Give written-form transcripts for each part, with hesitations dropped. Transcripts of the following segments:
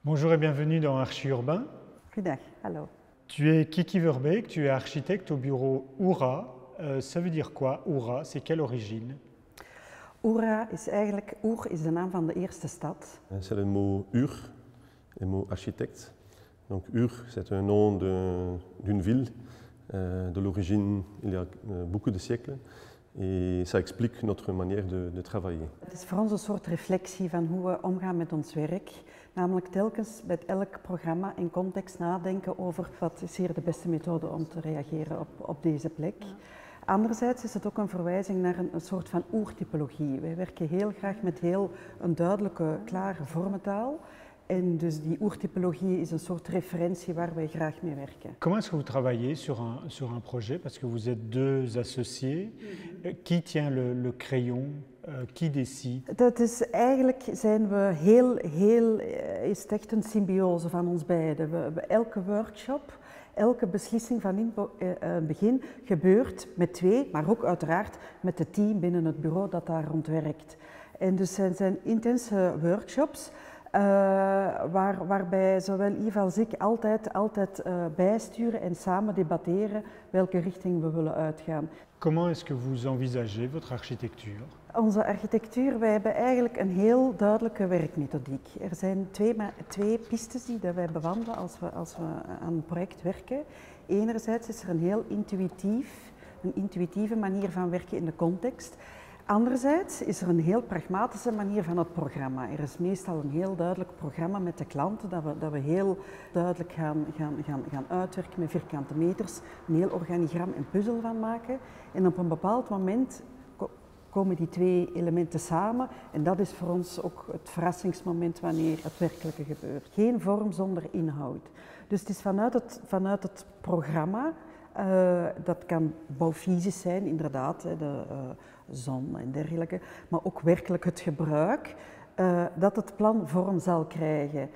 Bonjour et bienvenue dans Archi-Urbain. Goedendag, hallo. Tu es Kiki Verbeek, tu es architecte au bureau Oura. Ça veut dire quoi, Oura? C'est quelle origine? Oura is eigenlijk, Oer is de naam van de eerste stad. C'est le mot Ur, le mot architecte. Donc Ur, c'est un nom d'une ville de l'origine il y a beaucoup de siècles. Et ça explique notre manière de travailler. Het is voor ons een soort reflectie van hoe we omgaan met ons werk. Namelijk telkens met elk programma in context nadenken over wat is hier de beste methode om te reageren op deze plek. Ja. Anderzijds is het ook een verwijzing naar een soort van oertypologie. Wij werken heel graag met heel een duidelijke, klare vormentaal. En dus die oertypologie is een soort referentie waar wij graag mee werken. Comment est-ce que vous travaillez sur un projet? Parce que vous êtes deux associés. Qui tient le crayon? Qui décide? Dat is eigenlijk zijn we is het echt een symbiose van ons beiden. We elke workshop, elke beslissing van in het begin gebeurt met twee, maar ook uiteraard met het team binnen het bureau dat daar rond werkt. En dus zijn intense workshops. Waarbij zowel Yves als ik altijd bijsturen en samen debatteren welke richting we willen uitgaan. Comment est-ce que vous envisagez votre architecture? Onze architectuur, wij hebben eigenlijk een heel duidelijke werkmethodiek. Er zijn twee pistes die wij bewandelen als we aan een project werken. Enerzijds is er een heel intuïtieve manier van werken in de context. Anderzijds is er een heel pragmatische manier van het programma. Er is meestal een heel duidelijk programma met de klanten dat we heel duidelijk gaan uitwerken met vierkante meters, een heel organigram en puzzel van maken. En op een bepaald moment komen die twee elementen samen en dat is voor ons ook het verrassingsmoment wanneer het werkelijke gebeurt. Geen vorm zonder inhoud. Dus het is vanuit het programma, dat kan bouwfysisch zijn inderdaad, de zon en dergelijke, maar ook werkelijk het gebruik, dat het plan vorm zal krijgen.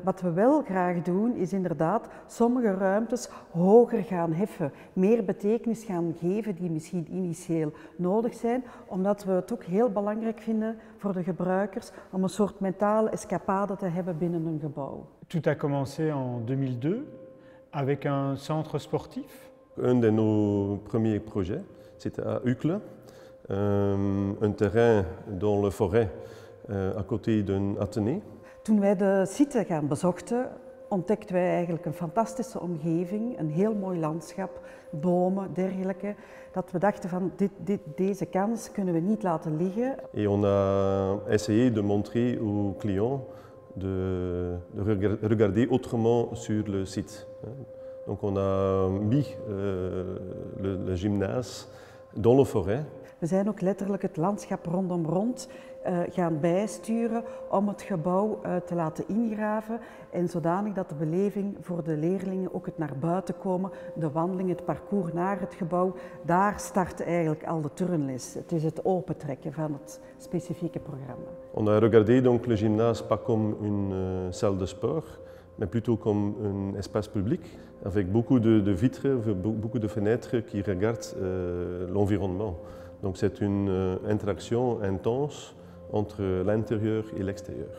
Wat we wel graag doen is inderdaad sommige ruimtes hoger gaan heffen, meer betekenis gaan geven die misschien initieel nodig zijn, omdat we het ook heel belangrijk vinden voor de gebruikers om een soort mentale escapade te hebben binnen een gebouw. Tout a commencé en 2002 avec un centre sportif. Un de nos premiers projets, c'était à Uccle, un terrain dans la forêt à côté d'un athénée. Toen wij de site gaan bezochten, ontdekten wij eigenlijk een fantastische omgeving, een heel mooi landschap, bomen, dergelijke, dat we dachten van deze kans kunnen we niet laten liggen. Et on a essayé de montrer aux clients de regarder autrement sur le site. Donc on a mis le gymnase dans la forêt. We zijn ook letterlijk het landschap rond gaan bijsturen om het gebouw te laten ingraven en zodanig dat de beleving voor de leerlingen ook het naar buiten komen, de wandeling, het parcours naar het gebouw, daar start eigenlijk al de turnles. Het is het opentrekken van het specifieke programma. On a regardé donc le gymnase pas comme une salle de sport, mais plutôt comme un espace public, avec beaucoup de vitres, beaucoup de fenêtres qui regardent l'environnement. Donc c'est une interaction intense entre l'intérieur et l'extérieur.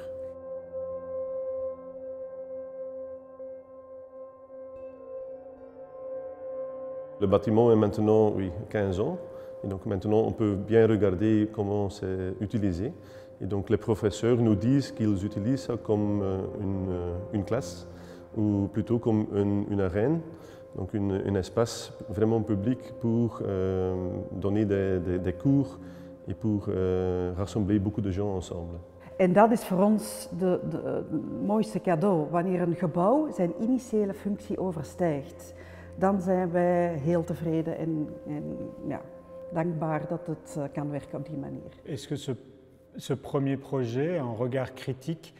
Le bâtiment est maintenant 15 ans, et donc maintenant on peut bien regarder comment c'est utilisé. Et donc les professeurs nous disent qu'ils utilisent ça comme une classe, ou plutôt comme une arène, donc un espace vraiment public pour donner des cours et pour rassembler beaucoup de gens ensemble. En dat is voor ons het mooiste cadeau. Wanneer een gebouw zijn initiële functie overstijgt, dan zijn wij heel tevreden en ja, dankbaar dat het kan werken op die manier. Est-ce que ce premier projet, un regard critique,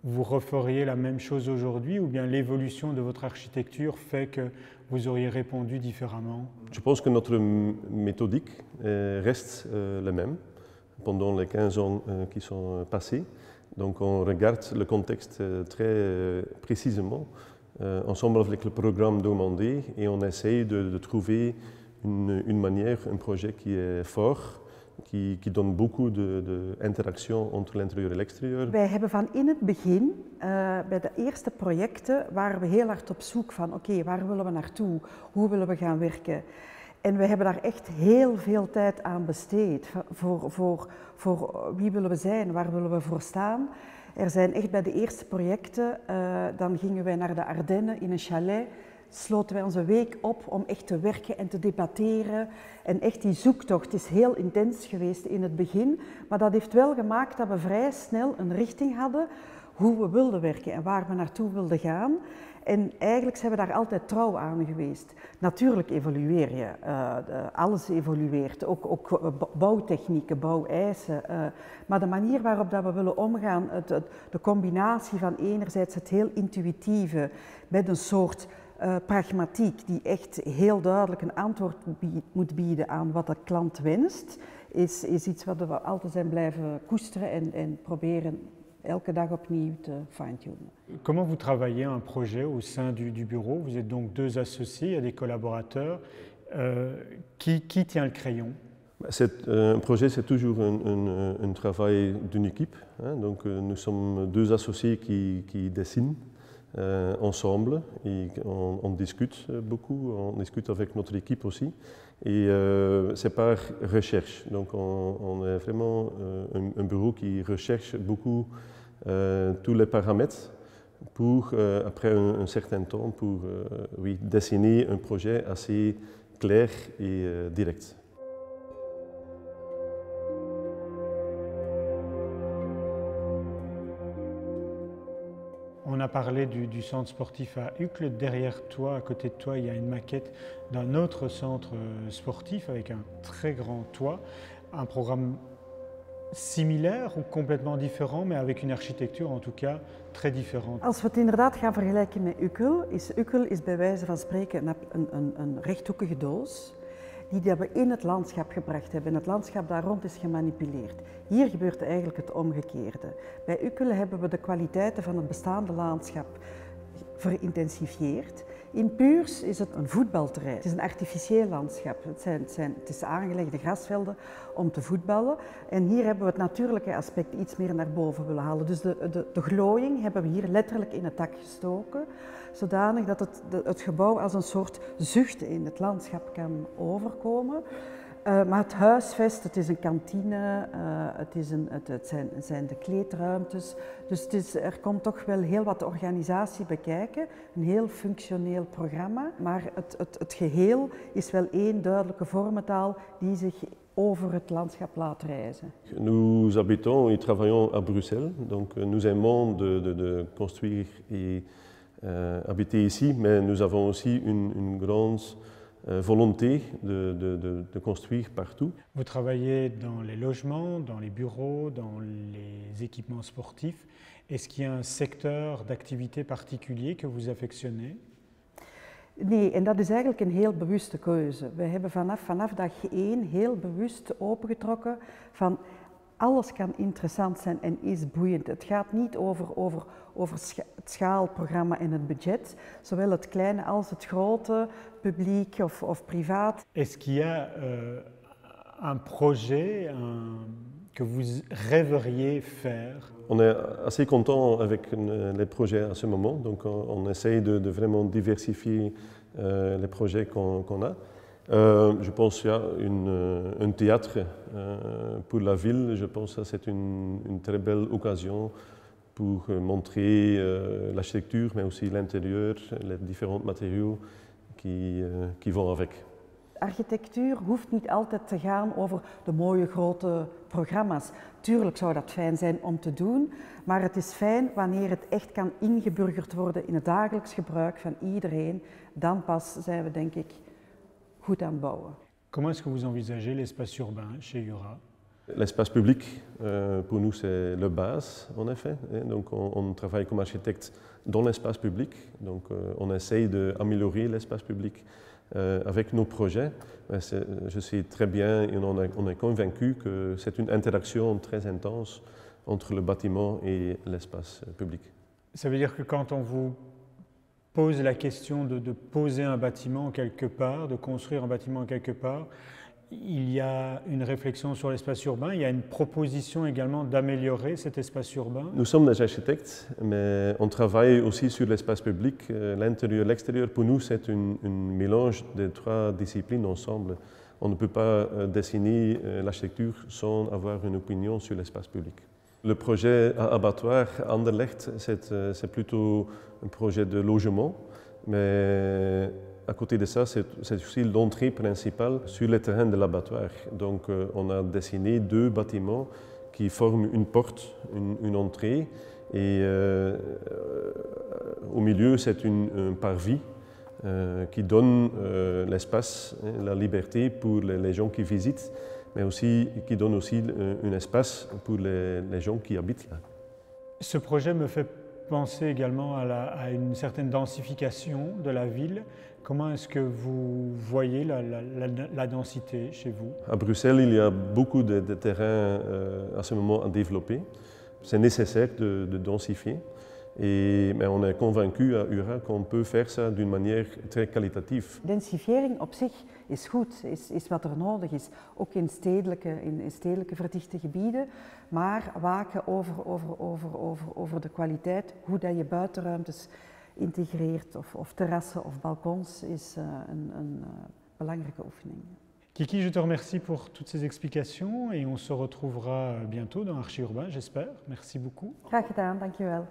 vous referiez la même chose aujourd'hui ou bien l'évolution de votre architecture fait que vous auriez répondu différemment? Je pense que notre méthodique reste la même pendant les 15 ans qui sont passés. Donc on regarde le contexte très précisément ensemble avec le programme demandé et on essaye de trouver une manière, un projet qui est fort, qui donne beaucoup d'interaction entre l'intérieur et l'extérieur. Wij hebben van in het begin, bij de eerste projecten, waren we heel hard op zoek van oké, waar willen we naartoe, hoe willen we gaan werken. En we hebben daar echt heel veel tijd aan besteed. Voor wie willen we zijn, waar willen we voor staan. Er zijn echt bij de eerste projecten, dan gingen wij naar de Ardennen in een chalet, sloten wij onze week op om echt te werken en te debatteren. En echt die zoektocht is heel intens geweest in het begin, maar dat heeft wel gemaakt dat we vrij snel een richting hadden hoe we wilden werken en waar we naartoe wilden gaan. En eigenlijk zijn we daar altijd trouw aan geweest. Natuurlijk evolueer je, alles evolueert, ook bouwtechnieken, bouweisen. Maar de manier waarop dat we willen omgaan, de combinatie van enerzijds het heel intuïtieve met een soort pragmatiek die echt heel duidelijk een antwoord moet bieden aan wat de klant wenst, is iets wat we altijd zijn blijven koesteren en proberen elke dag opnieuw te fine-tunen. Comment vous travaillez un projet au sein du bureau? Vous êtes donc deux associés, il y a des collaborateurs. Qui tient le crayon? Un projet, c'est toujours un travail d'une équipe. Hein, donc nous sommes deux associés qui dessinent ensemble et on discute beaucoup, on discute avec notre équipe aussi. Et c'est par recherche. Donc on est vraiment un bureau qui recherche beaucoup tous les paramètres pour, après un certain temps, pour dessiner un projet assez clair et direct. On a parlé du centre sportif à Uccle. Derrière toi, à côté de toi, il y a une maquette d'un autre centre sportif avec un très grand toit. Un programme similair ou complètement différent, mais avec une architecture en tout cas très différente. Als we het inderdaad gaan vergelijken met Uccle is bij wijze van spreken een rechthoekige doos die we in het landschap gebracht hebben en het landschap daar rond is gemanipuleerd. Hier gebeurt eigenlijk het omgekeerde. Bij Uccle hebben we de kwaliteiten van het bestaande landschap verintensifieerd. In Puurs is het een voetbalterrein. Het is een artificieel landschap. Het is aangelegde grasvelden om te voetballen. En hier hebben we het natuurlijke aspect iets meer naar boven willen halen. Dus de glooiing hebben we hier letterlijk in het dak gestoken, zodanig dat het gebouw als een soort zucht in het landschap kan overkomen. Maar het huisvest, het is een kantine, het zijn de kleedruimtes. Dus er komt toch wel heel wat organisatie bekijken. Een heel functioneel programma. Maar het geheel is wel één duidelijke vormentaal die zich over het landschap laat reizen. Nous habitons et travaillons à Bruxelles. Donc nous aimons de construire et habiter ici. Mais nous avons aussi une grande volonté de construire partout. Vous travaillez dans les logements, dans les bureaux, dans les équipements sportifs. Est-ce qu'il y a un secteur d'activité particulier que vous affectionnez? Nee, en dat is eigenlijk een heel bewuste keuze. We hebben vanaf dag 1 heel bewust opengetrokken van alles kan interessant zijn en is boeiend. Het gaat niet over het schaalprogramma en het budget, zowel het kleine als het grote, publiek of privaat. Est-ce qu'il y a un projet que vous rêveriez faire? On est assez content avec les projets à ce moment, donc on essaye de vraiment diversifier les projets qu'on a. Je pense qu'il y a un théâtre pour la ville, je pense que c'est une très belle occasion pour montrer l'architecture, mais aussi l'intérieur, les différents matériaux qui vont avec. Architectuur hoeft niet altijd te gaan over de mooie grote programma's. Tuurlijk zou dat fijn zijn om te doen, maar het is fijn wanneer het echt kan ingeburgerd worden in het dagelijks gebruik van iedereen. Dan pas zijn we, denk ik, goed aan het bouwen. Comment est-ce que vous envisagez l'espace urbain chez Jura? L'espace public, pour nous, c'est la base, en effet. Donc, on travaille comme architecte dans l'espace public. Donc, on essaye d'améliorer l'espace public avec nos projets. Je sais très bien et on est convaincu que c'est une interaction très intense entre le bâtiment et l'espace public. Ça veut dire que quand on vous pose la question de poser un bâtiment quelque part, de construire un bâtiment quelque part, il y a une réflexion sur l'espace urbain, il y a une proposition également d'améliorer cet espace urbain. Nous sommes des architectes, mais on travaille aussi sur l'espace public, l'intérieur, l'extérieur. Pour nous, c'est un mélange des trois disciplines ensemble. On ne peut pas dessiner l'architecture sans avoir une opinion sur l'espace public. Le projet abattoir Anderlecht, c'est plutôt un projet de logement, mais à côté de ça, c'est aussi l'entrée principale sur le terrain de l'abattoir. Donc on a dessiné deux bâtiments qui forment une porte, une entrée, et au milieu, c'est un parvis qui donne l'espace, la liberté pour les gens qui visitent, mais aussi qui donne aussi un espace pour les gens qui habitent là. Ce projet me fait penser également à une certaine densification de la ville. Comment est-ce que vous voyez la densité chez vous? À Bruxelles, il y a beaucoup de terrains à ce moment à développer. C'est nécessaire de densifier. Mais on est convaincu à URA qu'on peut faire ça d'une manière très qualitative. Densifiering op zich is goed, is wat er nodig is, ook in stedelijke verdichte gebieden, maar waken over de kwaliteit, hoe dat je buitenruimtes integreert of terrassen of balkons is een belangrijke oefening. Kiki, je te remercie pour toutes ces explications et on se retrouvera bientôt dans Archi Urbain, j'espère. Merci beaucoup. Graag gedaan, dankjewel.